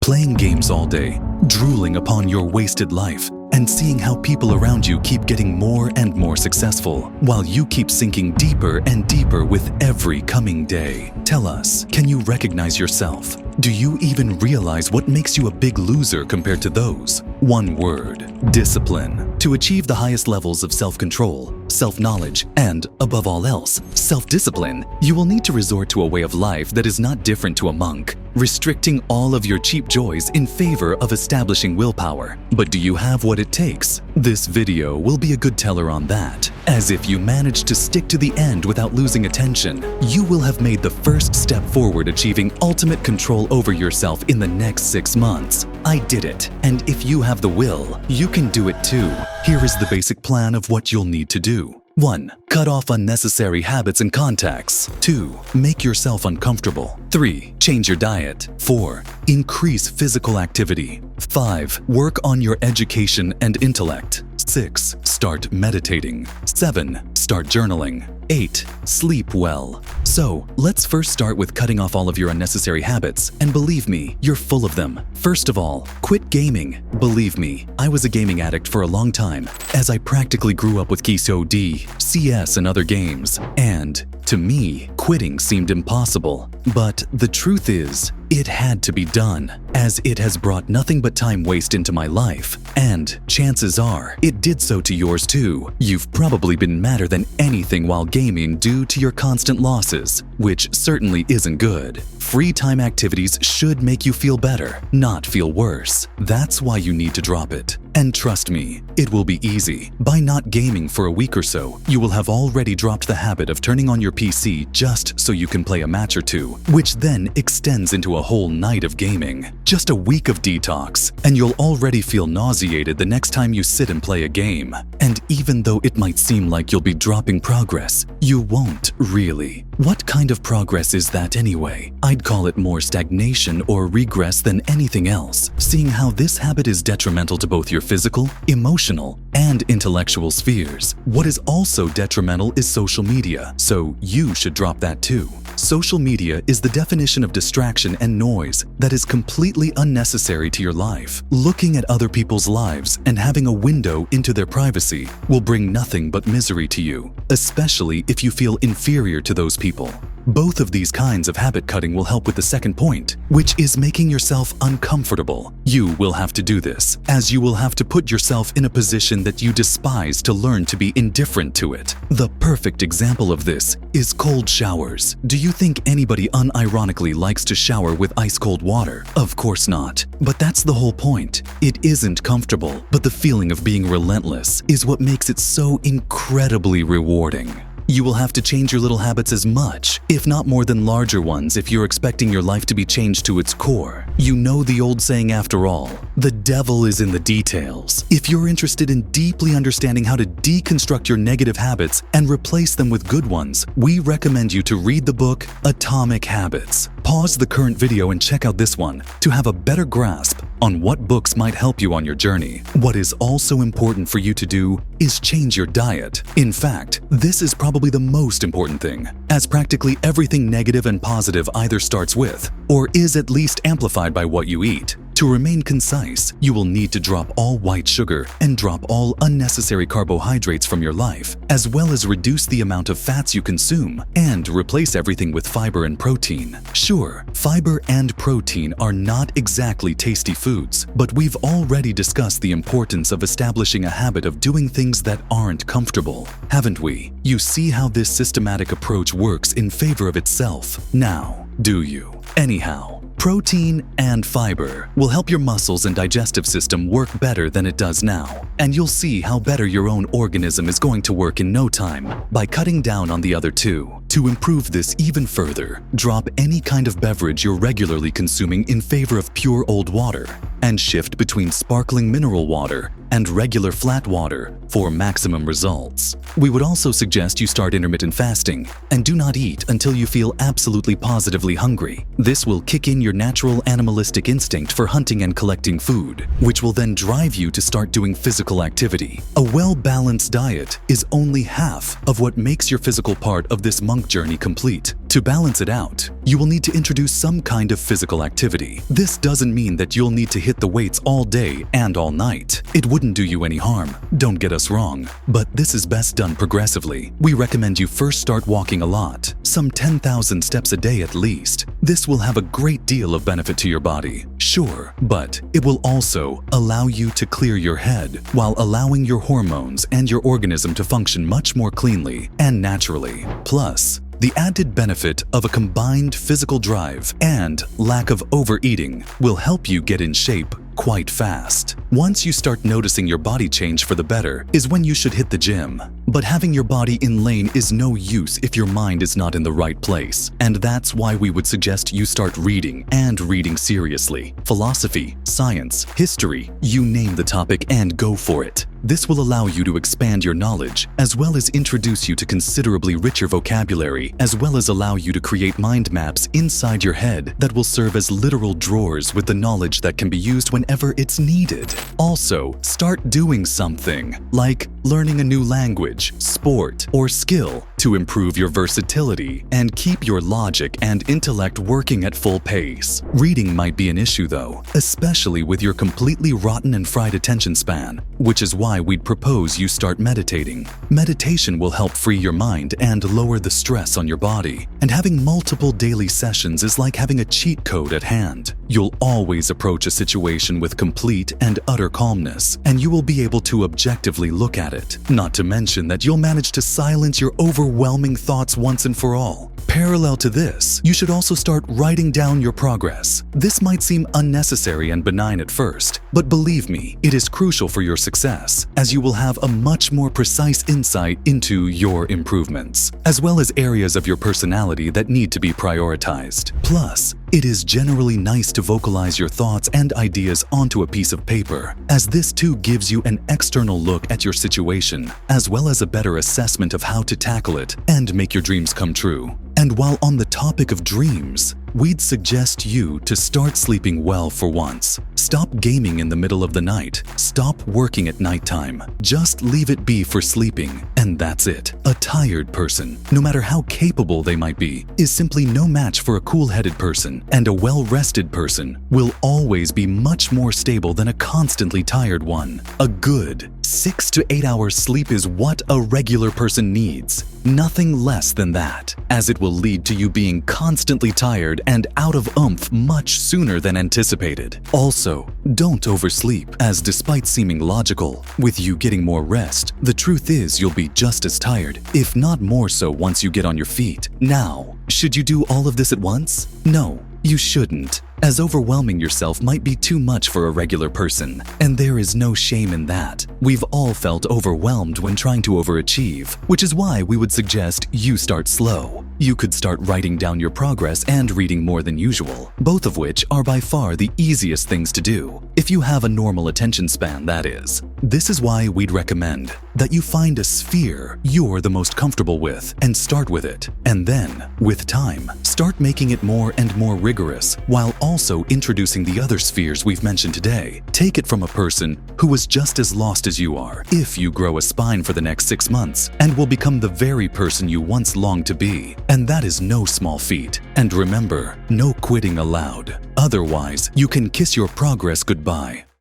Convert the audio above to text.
Playing games all day, drooling upon your wasted life, and seeing how people around you keep getting more and more successful, while you keep sinking deeper and deeper with every coming day. Tell us, can you recognize yourself? Do you even realize what makes you a big loser compared to those? One word: discipline. To achieve the highest levels of self-control, self-knowledge, and, above all else, self-discipline, you will need to resort to a way of life that is not different to a monk, restricting all of your cheap joys in favor of establishing willpower. But do you have what it takes? This video will be a good teller on that, as if you manage to stick to the end without losing attention, you will have made the first step forward achieving ultimate control over yourself in the next 6 months. I did it, and if you have the will, you can do it too. Here is the basic plan of what you'll need to do. 1. Cut off unnecessary habits and contacts. 2. Make yourself uncomfortable. 3. Change your diet. 4. Increase physical activity. 5. Work on your education and intellect. 6. Start meditating. 7. Start journaling. 8. Sleep well. So, let's first start with cutting off all of your unnecessary habits, and believe me, you're full of them. First of all, quit gaming. Believe me, I was a gaming addict for a long time, as I practically grew up with Keystone D, CS, and other games. And, to me, quitting seemed impossible. But the truth is, it had to be done, as it has brought nothing but time waste into my life. And chances are, it did so to yours too. You've probably been madder than anything while gaming due to your constant losses, which certainly isn't good. Free time activities should make you feel better, not feel worse. That's why you need to drop it. And trust me, it will be easy. By not gaming for a week or so, you will have already dropped the habit of turning on your PC just so you can play a match or two, which then extends into a whole night of gaming. Just a week of detox, and you'll already feel nauseated the next time you sit and play a game. And even though it might seem like you'll be dropping progress, you won't really. What kind of progress is that anyway? I'd call it more stagnation or regress than anything else, seeing how this habit is detrimental to both your physical, emotional, and intellectual spheres. What is also detrimental is social media, so you should drop that too. Social media is the definition of distraction and noise that is completely unnecessary to your life. Looking at other people's lives and having a window into their privacy will bring nothing but misery to you, especially if you feel inferior to those people. Both of these kinds of habit cutting will help with the second point, which is making yourself uncomfortable. You will have to do this, as you will have to put yourself in a position that you despise to learn to be indifferent to it. The perfect example of this is cold showers. Do you think anybody unironically likes to shower with ice-cold water? Of course not. But that's the whole point. It isn't comfortable, but the feeling of being relentless is what makes it so incredibly rewarding. You will have to change your little habits as much, if not more than larger ones, if you're expecting your life to be changed to its core. You know the old saying after all, the devil is in the details. If you're interested in deeply understanding how to deconstruct your negative habits and replace them with good ones, we recommend you to read the book Atomic Habits. Pause the current video and check out this one to have a better grasp on what books might help you on your journey. What is also important for you to do is change your diet. In fact, this is probably the most important thing, as practically everything negative and positive either starts with or is at least amplified by what you eat. To remain concise, you will need to drop all white sugar and drop all unnecessary carbohydrates from your life, as well as reduce the amount of fats you consume and replace everything with fiber and protein. Sure, fiber and protein are not exactly tasty foods, but we've already discussed the importance of establishing a habit of doing things that aren't comfortable, haven't we? You see how this systematic approach works in favor of itself. Now, do you? Anyhow, protein and fiber will help your muscles and digestive system work better than it does now, and you'll see how better your own organism is going to work in no time by cutting down on the other two. To improve this even further, drop any kind of beverage you're regularly consuming in favor of pure old water. and shift between sparkling mineral water and regular flat water for maximum results. We would also suggest you start intermittent fasting and do not eat until you feel absolutely positively hungry. This will kick in your natural animalistic instinct for hunting and collecting food, which will then drive you to start doing physical activity. A well-balanced diet is only half of what makes your physical part of this monk journey complete. To balance it out, you will need to introduce some kind of physical activity. This doesn't mean that you'll need to hit the weights all day and all night. It wouldn't do you any harm, don't get us wrong, but this is best done progressively. We recommend you first start walking a lot, some 10,000 steps a day at least. This will have a great deal of benefit to your body, sure, but it will also allow you to clear your head while allowing your hormones and your organism to function much more cleanly and naturally. Plus, the added benefit of a combined physical drive and lack of overeating will help you get in shape quite fast. Once you start noticing your body change for the better is when you should hit the gym. But having your body in lane is no use if your mind is not in the right place. And that's why we would suggest you start reading, and reading seriously. Philosophy, science, history, you name the topic and go for it. This will allow you to expand your knowledge, as well as introduce you to considerably richer vocabulary, as well as allow you to create mind maps inside your head that will serve as literal drawers with the knowledge that can be used whenever it's needed. Also, start doing something, like learning a new language, sport, or skill to improve your versatility and keep your logic and intellect working at full pace. Reading might be an issue though, especially with your completely rotten and fried attention span, which is why we'd propose you start meditating. Meditation will help free your mind and lower the stress on your body, and having multiple daily sessions is like having a cheat code at hand. You'll always approach a situation with complete and utter calmness, and you will be able to objectively look at it. Not to mention that you'll manage to silence your overwhelming thoughts once and for all. Parallel to this, you should also start writing down your progress. This might seem unnecessary and benign at first, but believe me, it is crucial for your success, as you will have a much more precise insight into your improvements, as well as areas of your personality that need to be prioritized. Plus, it is generally nice to vocalize your thoughts and ideas onto a piece of paper, as this too gives you an external look at your situation, as well as a better assessment of how to tackle it and make your dreams come true. And while on the topic of dreams, we'd suggest you to start sleeping well for once. Stop gaming in the middle of the night. Stop working at nighttime. Just leave it be for sleeping, and that's it. A tired person, no matter how capable they might be, is simply no match for a cool-headed person, and a well-rested person will always be much more stable than a constantly tired one. A good 6 to 8 hours sleep is what a regular person needs, nothing less than that, as it will lead to you being constantly tired and out of oomph much sooner than anticipated. Also, don't oversleep, as despite seeming logical, with you getting more rest, the truth is you'll be just as tired, if not more so once you get on your feet. Now, should you do all of this at once? No, you shouldn't, as overwhelming yourself might be too much for a regular person, and there is no shame in that. We've all felt overwhelmed when trying to overachieve, which is why we would suggest you start slow. You could start writing down your progress and reading more than usual, both of which are by far the easiest things to do, if you have a normal attention span, that is. This is why we'd recommend that you find a sphere you're the most comfortable with and start with it, and then, with time, start making it more and more rigorous, while also introducing the other spheres we've mentioned today. Take it from a person who was just as lost as you are. If you grow a spine for the next 6 months and will become the very person you once longed to be, and that is no small feat. And remember, no quitting allowed. Otherwise, you can kiss your progress goodbye.